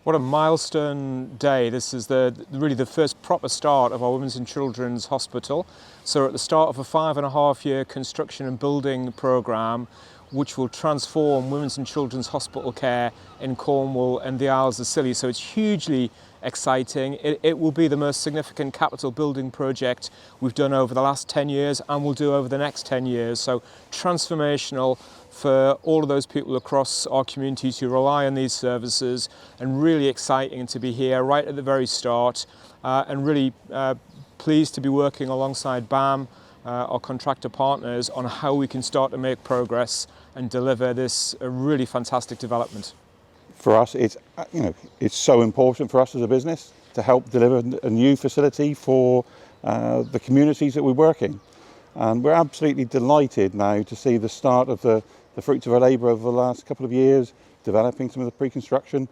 What a milestone day. This is really the first proper start of our Women's and Children's Hospital. So we're at the start of a 5.5-year construction and building programme which will transform Women's and Children's Hospital care in Cornwall and the Isles of Scilly. So it's hugely exciting. It will be the most significant capital building project we've done over the last 10 years and will do over the next 10 years. So transformational for all of those people across our communities who rely on these services, and really exciting to be here right at the very start, and really pleased to be working alongside BAM, our contractor partners, on how we can start to make progress and deliver this really fantastic development. For us, it's so important for us as a business to help deliver a new facility for the communities that we work in. And we're absolutely delighted now to see the start of the fruits of our labour over the last couple of years, developing some of the pre-construction,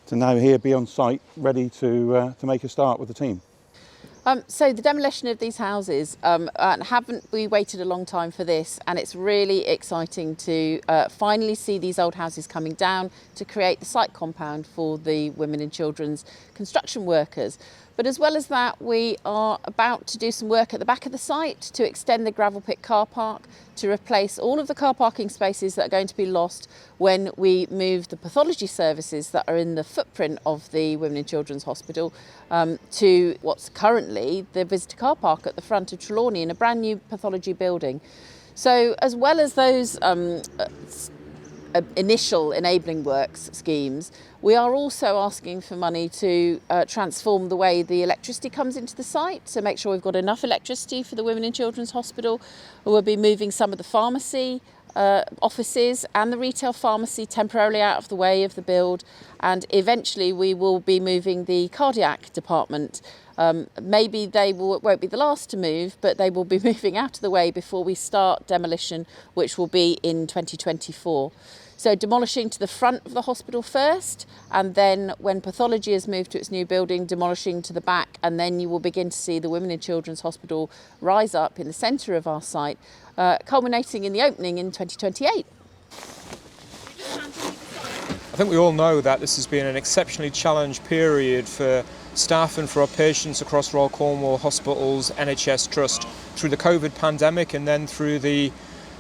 to now here be on site, ready to make a start with the team. So the demolition of these houses, haven't we waited a long time for this, and it's really exciting to finally see these old houses coming down to create the site compound for the women and children's construction workers. But as well as that, we are about to do some work at the back of the site to extend the gravel pit car park, to replace all of the car parking spaces that are going to be lost when we move the pathology services that are in the footprint of the Women and Children's Hospital to what's currently the visitor car park at the front of Truro in a brand new pathology building. So as well as those initial enabling works schemes, we are also asking for money to transform the way the electricity comes into the site, to make sure we've got enough electricity for the Women and Children's Hospital. We'll be moving some of the pharmacy offices and the retail pharmacy temporarily out of the way of the build, and eventually we will be moving the cardiac department. Maybe they won't be the last to move, but they will be moving out of the way before we start demolition, which will be in 2024. So demolishing to the front of the hospital first, and then when pathology has moved to its new building, demolishing to the back, and then you will begin to see the Women and Children's Hospital rise up in the centre of our site, culminating in the opening in 2028. I think we all know that this has been an exceptionally challenged period for staff and for our patients across Royal Cornwall Hospitals NHS Trust through the COVID pandemic, and then through the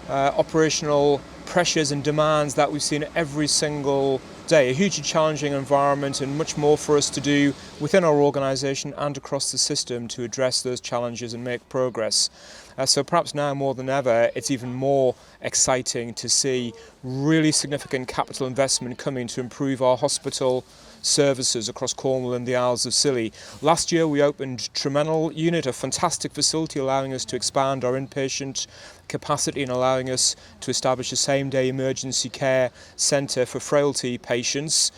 operational pressures and demands that we've seen every single day. A hugely challenging environment, and much more for us to do within our organisation and across the system to address those challenges and make progress. So perhaps now more than ever, it's even more exciting to see really significant capital investment coming to improve our hospital services across Cornwall and the Isles of Scilly. Last year we opened Truro unit, a fantastic facility allowing us to expand our inpatient capacity and allowing us to establish a same-day emergency care centre for frailty patients.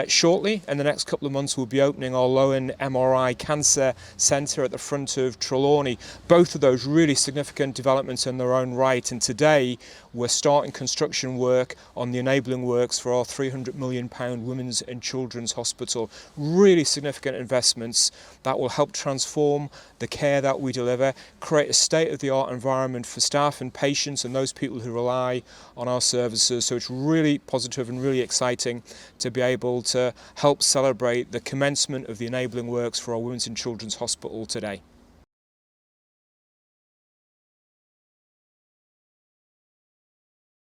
Shortly, in the next couple of months, we'll be opening our low-end MRI cancer centre at the front of Truro. Both of those really significant developments in their own right, and today we're starting construction work on the enabling works for our £300 million Women's and Children's Hospital. Really significant investments that will help transform the care that we deliver, create a state-of-the-art environment for staff and patients and those people who rely on our services. So it's really positive and really exciting to be able to help celebrate the commencement of the enabling works for our Women's and Children's Hospital today.